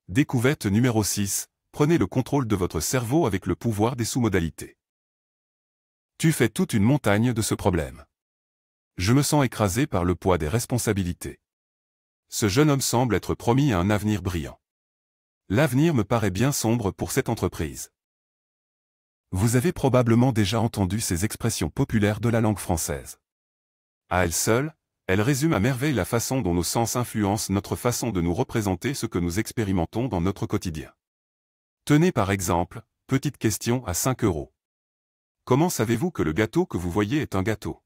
Découverte numéro 6. Prenez le contrôle de votre cerveau avec le pouvoir des sous-modalités. Tu fais toute une montagne de ce problème. Je me sens écrasé par le poids des responsabilités. Ce jeune homme semble être promis à un avenir brillant. L'avenir me paraît bien sombre pour cette entreprise. Vous avez probablement déjà entendu ces expressions populaires de la langue française. À elles seules, elles résument à merveille la façon dont nos sens influencent notre façon de nous représenter ce que nous expérimentons dans notre quotidien. Tenez par exemple, petite question à 5 €. Comment savez-vous que le gâteau que vous voyez est un gâteau?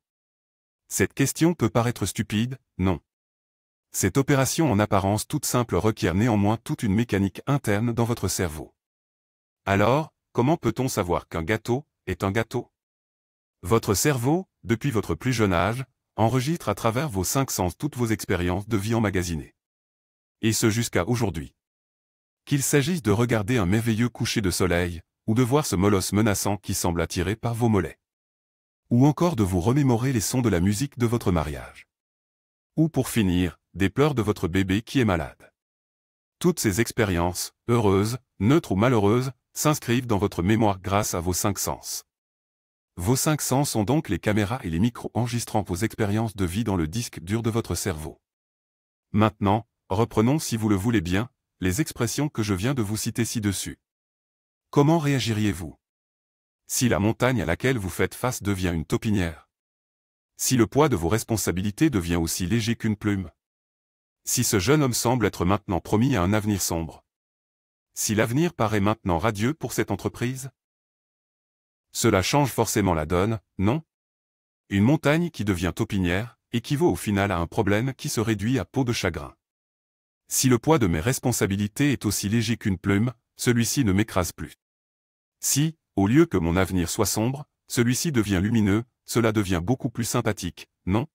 Cette question peut paraître stupide, non. Cette opération en apparence toute simple requiert néanmoins toute une mécanique interne dans votre cerveau. Alors, comment peut-on savoir qu'un gâteau est un gâteau? Votre cerveau, depuis votre plus jeune âge, enregistre à travers vos 5 sens toutes vos expériences de vie emmagasinées. Et ce jusqu'à aujourd'hui. Qu'il s'agisse de regarder un merveilleux coucher de soleil, ou de voir ce molosse menaçant qui semble attiré par vos mollets. Ou encore de vous remémorer les sons de la musique de votre mariage. Ou pour finir, des pleurs de votre bébé qui est malade. Toutes ces expériences, heureuses, neutres ou malheureuses, s'inscrivent dans votre mémoire grâce à vos 5 sens. Vos 5 sens sont donc les caméras et les micros enregistrant vos expériences de vie dans le disque dur de votre cerveau. Maintenant, reprenons si vous le voulez bien, les expressions que je viens de vous citer ci-dessus. Comment réagiriez-vous? Si la montagne à laquelle vous faites face devient une taupinière? Si le poids de vos responsabilités devient aussi léger qu'une plume? Si ce jeune homme semble être maintenant promis à un avenir sombre? Si l'avenir paraît maintenant radieux pour cette entreprise? Cela change forcément la donne, non? Une montagne qui devient taupinière équivaut au final à un problème qui se réduit à peau de chagrin. Si le poids de mes responsabilités est aussi léger qu'une plume, celui-ci ne m'écrase plus. Si, au lieu que mon avenir soit sombre, celui-ci devient lumineux, cela devient beaucoup plus sympathique, non?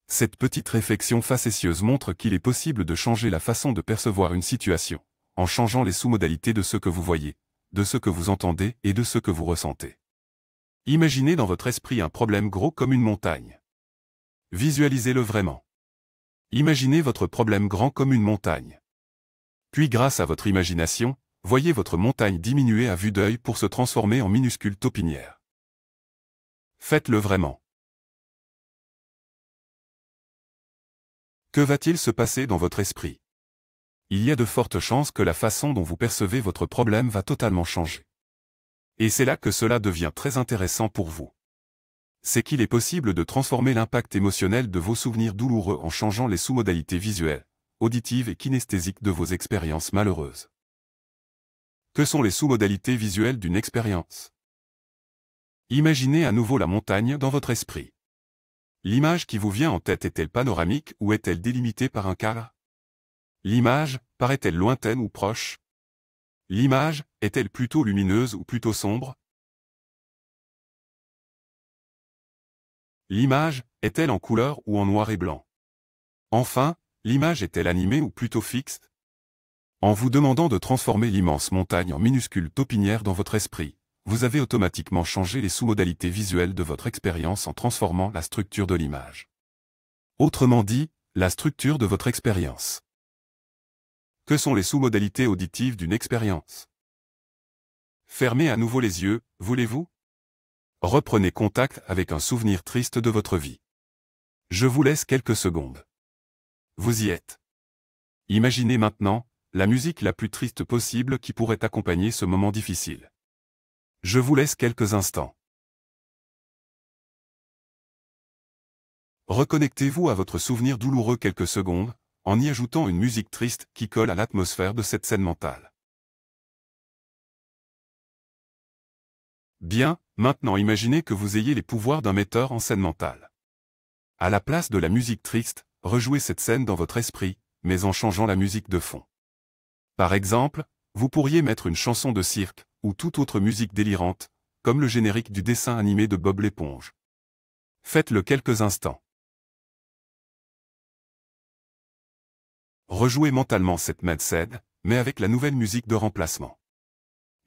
Cette petite réflexion facétieuse montre qu'il est possible de changer la façon de percevoir une situation, en changeant les sous-modalités de ce que vous voyez, de ce que vous entendez et de ce que vous ressentez. Imaginez dans votre esprit un problème gros comme une montagne. Visualisez-le vraiment. Imaginez votre problème grand comme une montagne. Puis grâce à votre imagination, voyez votre montagne diminuer à vue d'œil pour se transformer en minuscule taupinière. Faites-le vraiment. Que va-t-il se passer dans votre esprit? Il y a de fortes chances que la façon dont vous percevez votre problème va totalement changer. Et c'est là que cela devient très intéressant pour vous. C'est qu'il est possible de transformer l'impact émotionnel de vos souvenirs douloureux en changeant les sous-modalités visuelles, auditives et kinesthésiques de vos expériences malheureuses. Que sont les sous-modalités visuelles d'une expérience? Imaginez à nouveau la montagne dans votre esprit. L'image qui vous vient en tête est-elle panoramique ou est-elle délimitée par un cadre? L'image, paraît-elle lointaine ou proche? L'image, est-elle plutôt lumineuse ou plutôt sombre? L'image, est-elle en couleur ou en noir et blanc? Enfin, l'image est-elle animée ou plutôt fixe? En vous demandant de transformer l'immense montagne en minuscule taupinière dans votre esprit, vous avez automatiquement changé les sous-modalités visuelles de votre expérience en transformant la structure de l'image. Autrement dit, la structure de votre expérience. Que sont les sous-modalités auditives d'une expérience? Fermez à nouveau les yeux, voulez-vous? Reprenez contact avec un souvenir triste de votre vie. Je vous laisse quelques secondes. Vous y êtes. Imaginez maintenant la musique la plus triste possible qui pourrait accompagner ce moment difficile. Je vous laisse quelques instants. Reconnectez-vous à votre souvenir douloureux quelques secondes, en y ajoutant une musique triste qui colle à l'atmosphère de cette scène mentale. Bien, maintenant imaginez que vous ayez les pouvoirs d'un metteur en scène mentale. À la place de la musique triste, rejouez cette scène dans votre esprit, mais en changeant la musique de fond. Par exemple, vous pourriez mettre une chanson de cirque, ou toute autre musique délirante, comme le générique du dessin animé de Bob l'éponge. Faites-le quelques instants. Rejouez mentalement cette même scène, mais avec la nouvelle musique de remplacement.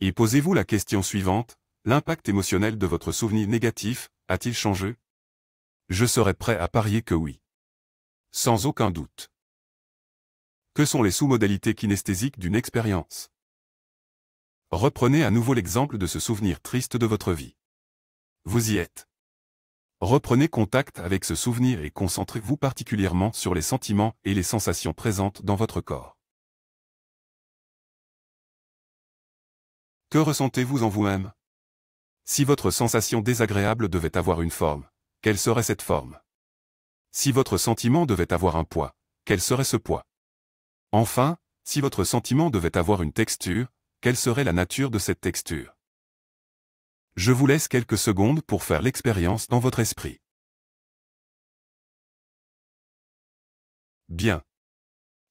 Et posez-vous la question suivante, l'impact émotionnel de votre souvenir négatif a-t-il changé? Je serais prêt à parier que oui. Sans aucun doute. Que sont les sous-modalités kinesthésiques d'une expérience? Reprenez à nouveau l'exemple de ce souvenir triste de votre vie. Vous y êtes. Reprenez contact avec ce souvenir et concentrez-vous particulièrement sur les sentiments et les sensations présentes dans votre corps. Que ressentez-vous en vous-même? Si votre sensation désagréable devait avoir une forme, quelle serait cette forme? Si votre sentiment devait avoir un poids, quel serait ce poids? Enfin, si votre sentiment devait avoir une texture, quelle serait la nature de cette texture? Je vous laisse quelques secondes pour faire l'expérience dans votre esprit. Bien.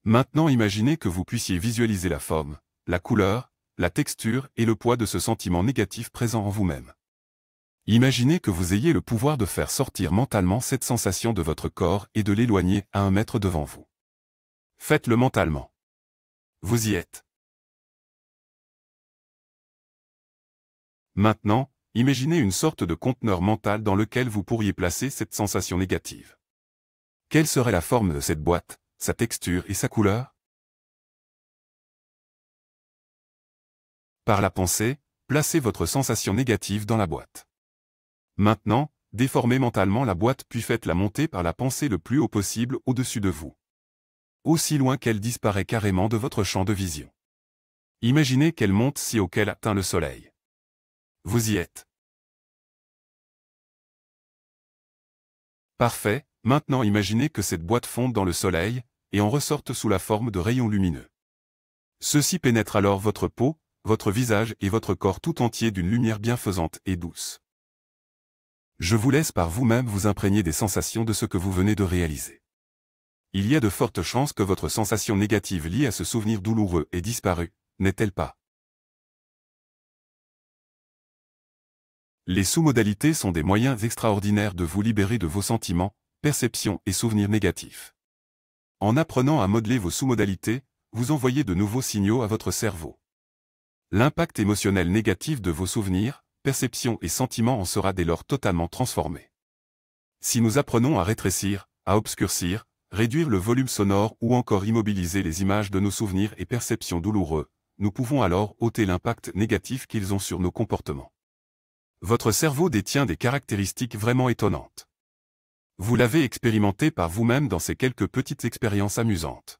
Maintenant imaginez que vous puissiez visualiser la forme, la couleur, la texture et le poids de ce sentiment négatif présent en vous-même. Imaginez que vous ayez le pouvoir de faire sortir mentalement cette sensation de votre corps et de l'éloigner à 1 mètre devant vous. Faites-le mentalement. Vous y êtes. Maintenant, imaginez une sorte de conteneur mental dans lequel vous pourriez placer cette sensation négative. Quelle serait la forme de cette boîte, sa texture et sa couleur? Par la pensée, placez votre sensation négative dans la boîte. Maintenant, déformez mentalement la boîte puis faites-la monter par la pensée le plus haut possible au-dessus de vous. Aussi loin qu'elle disparaît carrément de votre champ de vision. Imaginez qu'elle monte si haut qu'elle atteint le soleil. Vous y êtes. Parfait, maintenant imaginez que cette boîte fonde dans le soleil, et en ressorte sous la forme de rayons lumineux. Ceux-ci pénètrent alors votre peau, votre visage et votre corps tout entier d'une lumière bienfaisante et douce. Je vous laisse par vous-même vous imprégner des sensations de ce que vous venez de réaliser. Il y a de fortes chances que votre sensation négative liée à ce souvenir douloureux ait disparu, n'est-elle pas? Les sous-modalités sont des moyens extraordinaires de vous libérer de vos sentiments, perceptions et souvenirs négatifs. En apprenant à modeler vos sous-modalités, vous envoyez de nouveaux signaux à votre cerveau. L'impact émotionnel négatif de vos souvenirs, perceptions et sentiments en sera dès lors totalement transformé. Si nous apprenons à rétrécir, à obscurcir, réduire le volume sonore ou encore immobiliser les images de nos souvenirs et perceptions douloureux, nous pouvons alors ôter l'impact négatif qu'ils ont sur nos comportements. Votre cerveau détient des caractéristiques vraiment étonnantes. Vous l'avez expérimenté par vous-même dans ces quelques petites expériences amusantes.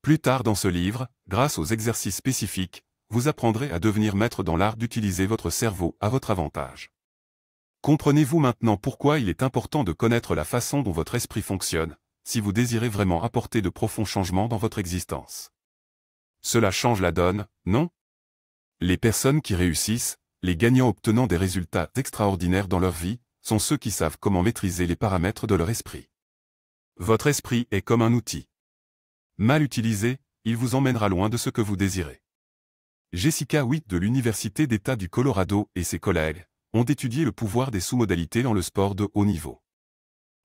Plus tard dans ce livre, grâce aux exercices spécifiques, vous apprendrez à devenir maître dans l'art d'utiliser votre cerveau à votre avantage. Comprenez-vous maintenant pourquoi il est important de connaître la façon dont votre esprit fonctionne, si vous désirez vraiment apporter de profonds changements dans votre existence? Cela change la donne, non? Les personnes qui réussissent, les gagnants obtenant des résultats extraordinaires dans leur vie, sont ceux qui savent comment maîtriser les paramètres de leur esprit. Votre esprit est comme un outil. Mal utilisé, il vous emmènera loin de ce que vous désirez. Jessica Witt de l'Université d'État du Colorado et ses collègues ont étudié le pouvoir des sous-modalités dans le sport de haut niveau.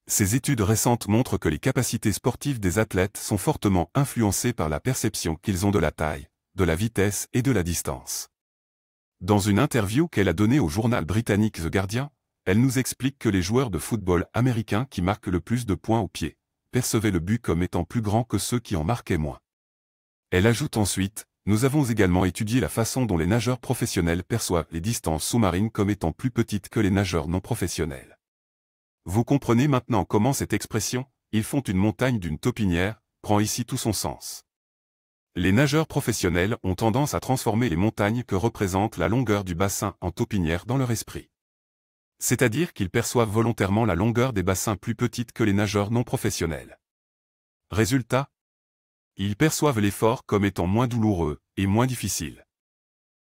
Ces études récentes montrent que les capacités sportives des athlètes sont fortement influencées par la perception qu'ils ont de la taille, de la vitesse et de la distance. Dans une interview qu'elle a donnée au journal britannique The Guardian, elle nous explique que les joueurs de football américains qui marquent le plus de points au pied percevaient le but comme étant plus grand que ceux qui en marquaient moins. Elle ajoute ensuite, nous avons également étudié la façon dont les nageurs professionnels perçoivent les distances sous-marines comme étant plus petites que les nageurs non professionnels. Vous comprenez maintenant comment cette expression « ils font une montagne d'une taupinière » prend ici tout son sens. Les nageurs professionnels ont tendance à transformer les montagnes que représente la longueur du bassin en taupinières dans leur esprit. C'est-à-dire qu'ils perçoivent volontairement la longueur des bassins plus petite que les nageurs non professionnels. Résultat, ils perçoivent l'effort comme étant moins douloureux et moins difficile.